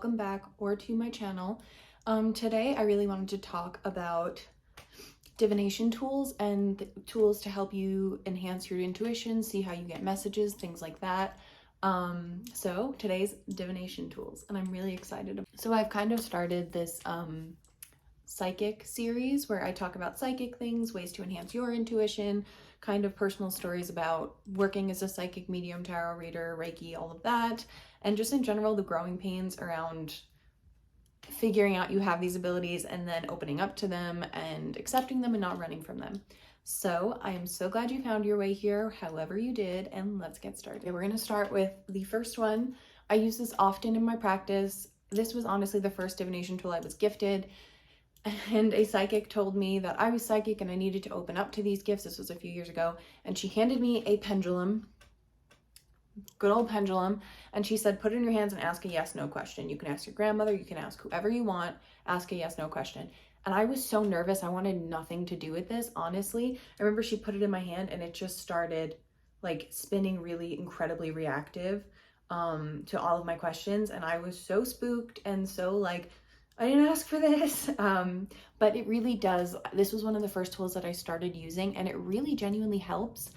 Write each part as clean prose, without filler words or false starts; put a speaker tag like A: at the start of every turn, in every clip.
A: welcome back or to my channel. Today I really wanted to talk about divination tools and tools to help you enhance your intuition, see how you get messages, things like that. So today's divination tools, and I'm really excited. So I've kind of started this psychic series where I talk about psychic things, ways to enhance your intuition, kind of personal stories about working as a psychic medium, tarot reader, reiki, all of that, and just in general the growing pains around figuring out you have these abilities and then opening up to them and accepting them and not running from them. So I am so glad you found your way here, however you did, and let's get started. Okay, we're going to start with the first one. I use this often in my practice. This was honestly the first divination tool I was gifted, and a psychic told me that I was psychic and I needed to open up to these gifts. This was a few years ago, and she handed me a pendulum, good old pendulum, and she said, put it in your hands and ask a yes/no question. You can ask your grandmother, you can ask whoever you want, ask a yes/no question. And I was so nervous. I wanted nothing to do with this, honestly. I remember she put it in my hand and it just started like spinning really incredibly reactive to all of my questions, and I was so spooked and so like, I didn't ask for this, but it really does. This was one of the first tools that I started using, and it really genuinely helps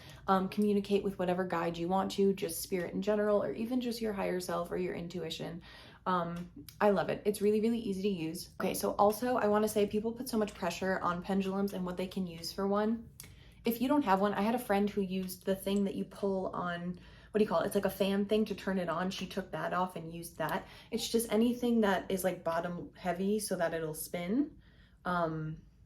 A: communicate with whatever guide you want to, just spirit in general, or even just your higher self or your intuition. I love it. It's really, really easy to use. Okay, so also I want to say people put so much pressure on pendulums and what they can use for one. If you don't have one, I had a friend who used the thing that you pull on, what do you call it? It's like a fan thing to turn it on. She took that off and used that. It's just anything that is like bottom heavy so that it'll spin.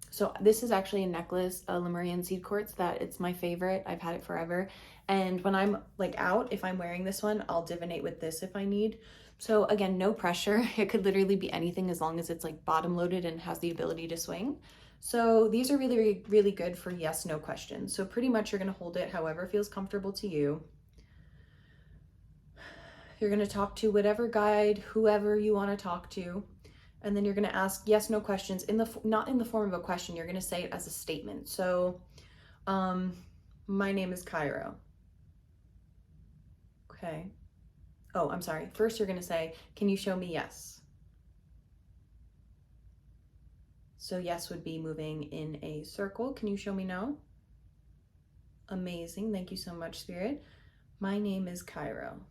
A: So this is actually a necklace, a Lemurian seed quartz, that it's my favorite. I've had it forever. And when I'm like out, if I'm wearing this one, I'll divinate with this if I need. So again, no pressure. It could literally be anything as long as it's like bottom loaded and has the ability to swing. So these are really, really good for yes/no questions. So pretty much you're going to hold it however feels comfortable to you. You're going to talk to whatever guide, whoever you want to talk to. And then you're going to ask yes/no questions not in the form of a question. You're going to say it as a statement. So, my name is Cairo. Okay. Oh, I'm sorry. First, you're going to say, can you show me yes? So yes would be moving in a circle. Can you show me no? Amazing. Thank you so much, Spirit. My name is Cairo.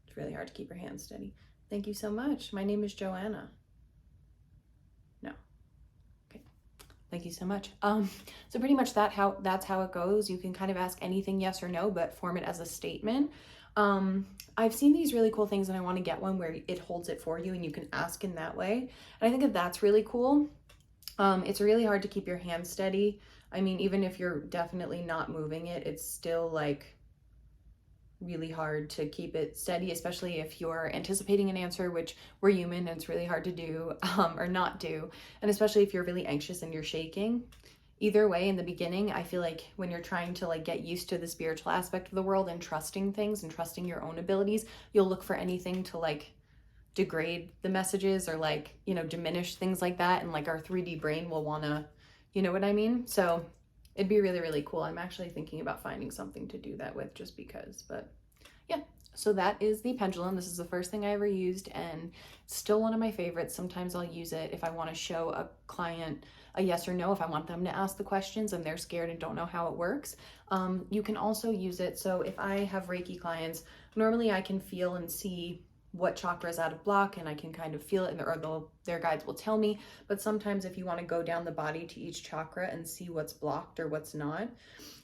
A: It's really hard to keep your hands steady. Thank you so much. My name is Joanna. No. Okay. Thank you so much. So pretty much that's how it goes. You can kind of ask anything yes or no, but form it as a statement. I've seen these really cool things and I want to get one where it holds it for you and you can ask in that way. And I think that that's really cool. It's really hard to keep your hands steady. I mean, even if you're definitely not moving it, it's still like really hard to keep it steady, especially if you're anticipating an answer, which we're human and it's really hard to do or not do. And especially if you're really anxious and you're shaking. Either way, in the beginning, I feel like when you're trying to like get used to the spiritual aspect of the world and trusting things and trusting your own abilities, you'll look for anything to like degrade the messages or like, you know, diminish things like that. And like our 3D brain will want to, you know what I mean? So it'd be really, really cool. I'm actually thinking about finding something to do that with just because, but yeah. So that is the pendulum. This is the first thing I ever used and still one of my favorites. Sometimes I'll use it if I want to show a client a yes or no, if I want them to ask the questions and they're scared and don't know how it works. You can also use it. So if I have Reiki clients, normally I can feel and see what chakra is out of block and I can kind of feel it, or their guides will tell me. But sometimes if you want to go down the body to each chakra and see what's blocked or what's not,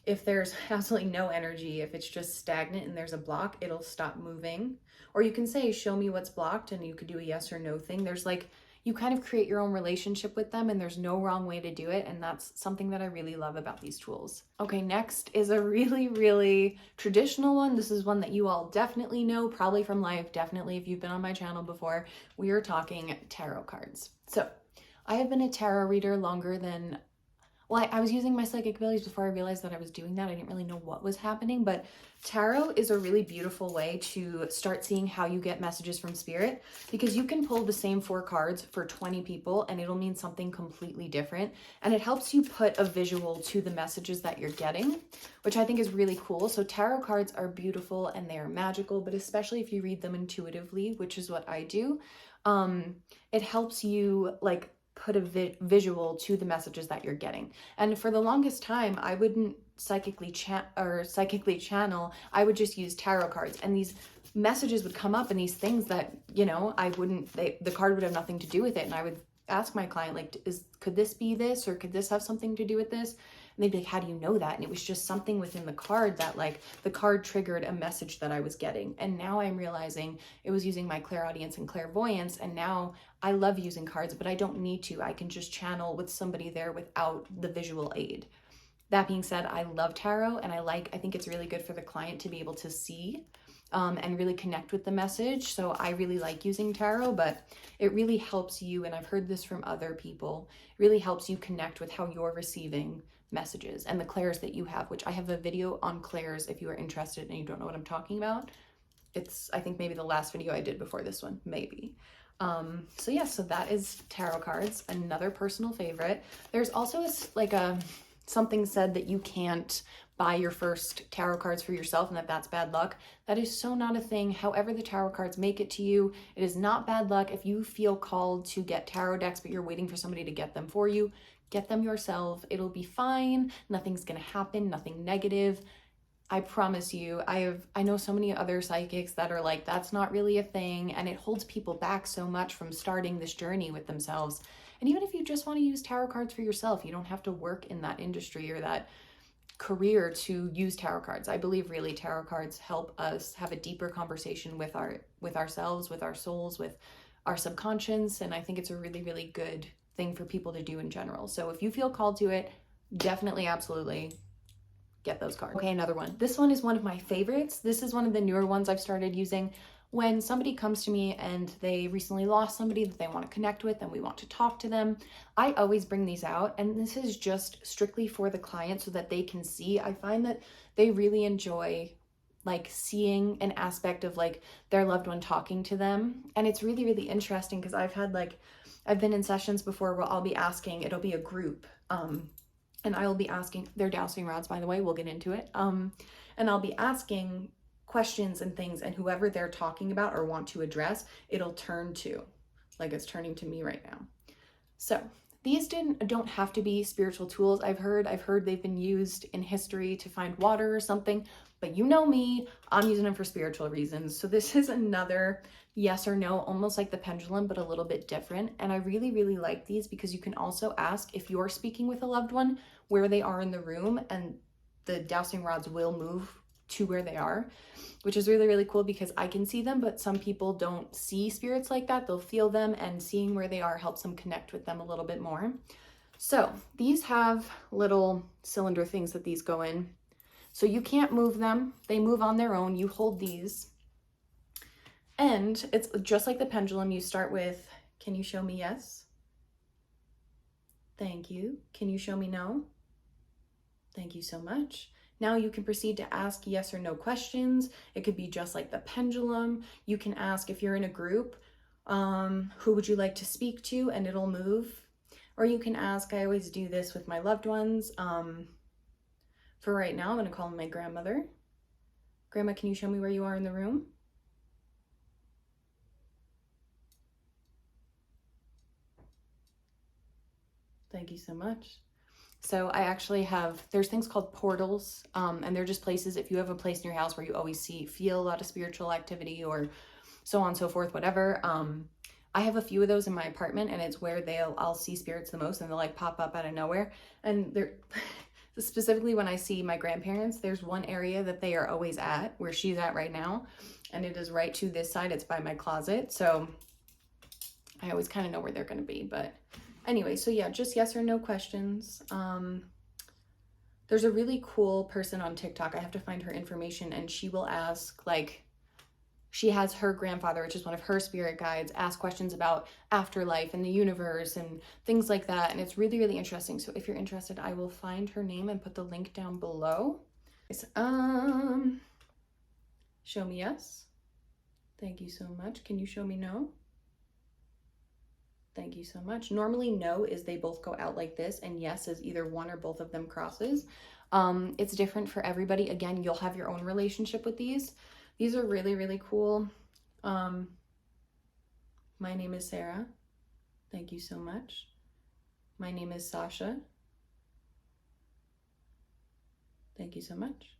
A: if there's absolutely no energy, if it's just stagnant and there's a block, it'll stop moving. Or you can say, show me what's blocked, and you could do a yes or no thing. There's like, you kind of create your own relationship with them and there's no wrong way to do it. And that's something that I really love about these tools. Okay, next is a really, really traditional one. This is one that you all definitely know, probably from life, definitely if you've been on my channel before. We are talking tarot cards. So I have been a tarot reader longer than, well, I was using my psychic abilities before I realized that I was doing that. I didn't really know what was happening, but tarot is a really beautiful way to start seeing how you get messages from spirit, because you can pull the same 4 cards for 20 people and it'll mean something completely different. And it helps you put a visual to the messages that you're getting, which I think is really cool. So tarot cards are beautiful and they are magical, but especially if you read them intuitively, which is what I do, it helps you like put a visual to the messages that you're getting. And for the longest time, I wouldn't psychically channel. I would just use tarot cards, and these messages would come up and these things that, you know, the card would have nothing to do with it. And I would ask my client, like, could this be this, or could this have something to do with this? And they'd be like, how do you know that? And it was just something within the card that, like, the card triggered a message that I was getting. And now I'm realizing it was using my clairaudience and clairvoyance. And now I love using cards, but I don't need to. I can just channel with somebody there without the visual aid. That being said, I love tarot, and I think it's really good for the client to be able to see and really connect with the message. So I really like using tarot, but it really helps you, and I've heard this from other people, it really helps you connect with how you're receiving messages and the clairs that you have, which I have a video on clairs if you are interested and you don't know what I'm talking about. It's, I think, maybe the last video I did before this one, maybe. So yeah, so that is tarot cards, another personal favorite. There's also something said that you can't buy your first tarot cards for yourself and that's bad luck. That is so not a thing. However the tarot cards make it to you, it is not bad luck. If you feel called to get tarot decks but you're waiting for somebody to get them for you, get them yourself. It'll be fine. Nothing's gonna happen, nothing negative. I promise you. I know so many other psychics that are like, that's not really a thing, and it holds people back so much from starting this journey with themselves. And even if you just want to use tarot cards for yourself, you don't have to work in that industry or that career to use tarot cards. I believe really tarot cards help us have a deeper conversation with ourselves, with our souls, with our subconscious, and I think it's a really, really good thing for people to do in general. So if you feel called to it, definitely, absolutely get those cards. Okay, another one. This one is one of my favorites. This is one of the newer ones I've started using. When somebody comes to me and they recently lost somebody that they want to connect with and we want to talk to them, I always bring these out, and this is just strictly for the client so that they can see. I find that they really enjoy like seeing an aspect of like their loved one talking to them, and it's really, really interesting because I've been in sessions before where I'll be asking, it'll be a group, and I will be asking, they're dowsing rods, by the way, we'll get into it. And I'll be asking questions and things, and whoever they're talking about or want to address, it'll turn to, like it's turning to me right now. So these don't have to be spiritual tools. I've heard they've been used in history to find water or something, but you know me, I'm using them for spiritual reasons. So this is another yes or no, almost like the pendulum, but a little bit different. And I really, really like these because you can also ask, if you're speaking with a loved one, where they are in the room, and the dowsing rods will move to where they are, which is really, really cool because I can see them, but some people don't see spirits like that. They'll feel them, and seeing where they are helps them connect with them a little bit more. So these have little cylinder things that these go in. So you can't move them. They move on their own. You hold these. And it's just like the pendulum. You start with, can you show me yes? Thank you. Can you show me no? Thank you so much. Now you can proceed to ask yes or no questions. It could be just like the pendulum. You can ask, if you're in a group, who would you like to speak to? And it'll move. Or you can ask, I always do this with my loved ones. For right now, I'm going to call my grandmother. Grandma, can you show me where you are in the room? Thank you so much. So I actually there's things called portals, and they're just places, if you have a place in your house where you always feel a lot of spiritual activity or so on and so forth, whatever. I have a few of those in my apartment, and it's where I'll see spirits the most, and they'll like pop up out of nowhere. And they're specifically when I see my grandparents, there's one area that they are always at, where she's at right now, and it is right to this side. It's by my closet, so I always kind of know where they're going to be. But anyway, so yeah, just yes or no questions. There's a really cool person on TikTok. I have to find her information, and she will ask, like, she has her grandfather, which is one of her spirit guides, ask questions about afterlife and the universe and things like that. And it's really, really interesting. So if you're interested, I will find her name and put the link down below. Show me yes. Thank you so much. Can you show me no? Thank you so much. Normally no is they both go out like this, and yes is either one or both of them crosses. It's different for everybody. Again, you'll have your own relationship with these. These are really, really cool. My name is Sarah. Thank you so much. My name is Sasha. Thank you so much.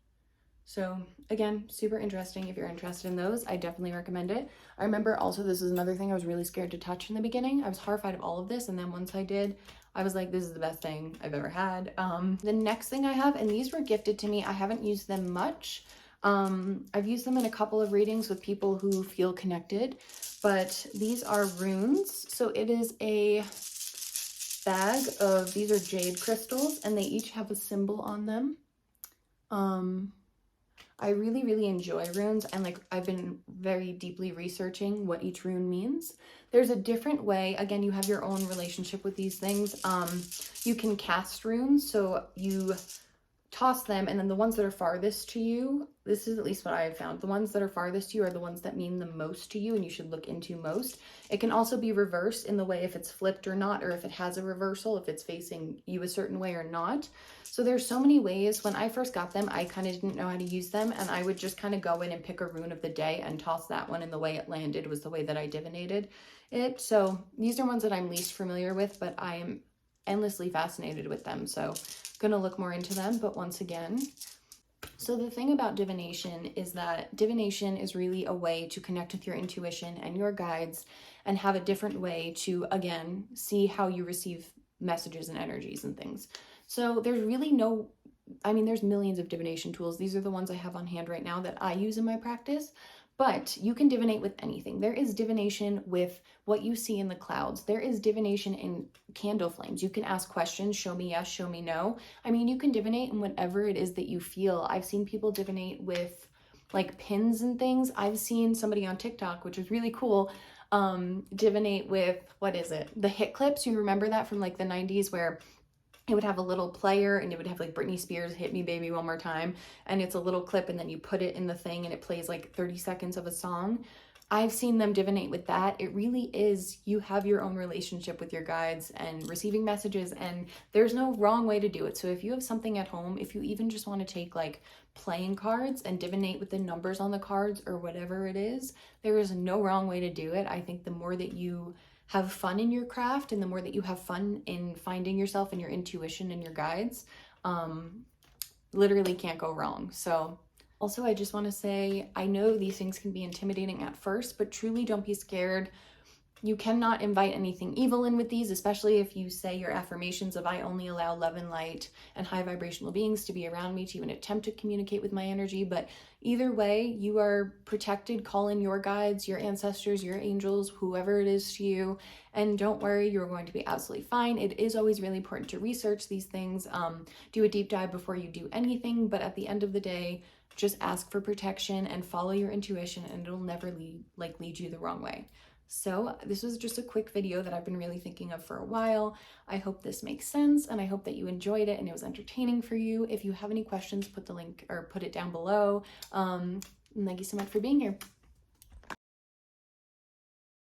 A: So again, super interesting. If you're interested in those, I definitely recommend it. I remember also, this is another thing I was really scared to touch in the beginning. I was horrified of all of this. And then once I did, I was like, this is the best thing I've ever had. The next thing I have, and these were gifted to me, I haven't used them much. I've used them in a couple of readings with people who feel connected, but these are runes. So it is a bag of, these are jade crystals, and they each have a symbol on them. I really, really enjoy runes, and like I've been very deeply researching what each rune means. There's a different way. Again, you have your own relationship with these things. You can cast runes, so you toss them, and then the ones that are farthest to you, this is at least what I have found, the ones that are farthest to you are the ones that mean the most to you and you should look into most. It can also be reversed in the way if it's flipped or not, or if it has a reversal, if it's facing you a certain way or not. So there's so many ways. When I first got them, I kind of didn't know how to use them, and I would just kind of go in and pick a rune of the day and toss that one, and the way it landed was the way that I divinated it. So these are ones that I'm least familiar with, but I am endlessly fascinated with them. So gonna look more into them. But once again, so the thing about divination is that divination is really a way to connect with your intuition and your guides and have a different way to, again, see how you receive messages and energies and things. So there's really no, I mean, there's millions of divination tools. These are the ones I have on hand right now that I use in my practice. But you can divinate with anything. There is divination with what you see in the clouds. There is divination in candle flames. You can ask questions, show me yes, show me no. I mean, you can divinate in whatever it is that you feel. I've seen people divinate with like pins and things. I've seen somebody on TikTok, which is really cool, divinate with, what is it? The hit clips. You remember that from like the 90s where it would have a little player and it would have like Britney Spears, Hit Me Baby One More Time, and it's a little clip and then you put it in the thing and it plays like 30 seconds of a song. I've seen them divinate with that. It really is, you have your own relationship with your guides and receiving messages, and there's no wrong way to do it. So if you have something at home, if you even just want to take like playing cards and divinate with the numbers on the cards or whatever it is, there is no wrong way to do it. I think the more that you have fun in your craft and the more that you have fun in finding yourself and your intuition and your guides, literally can't go wrong. So also, I just want to say, I know these things can be intimidating at first, but truly don't be scared. You cannot invite anything evil in with these, especially if you say your affirmations of I only allow love and light and high vibrational beings to be around me to even attempt to communicate with my energy. But either way, you are protected. Call in your guides, your ancestors, your angels, whoever it is to you. And don't worry, you're going to be absolutely fine. It is always really important to research these things. Do a deep dive before you do anything. But at the end of the day, just ask for protection and follow your intuition, and it'll never lead you the wrong way. So this was just a quick video that I've been really thinking of for a while. I hope this makes sense, and I hope that you enjoyed it and it was entertaining for you. If you have any questions, put the link or put it down below. And thank you so much for being here.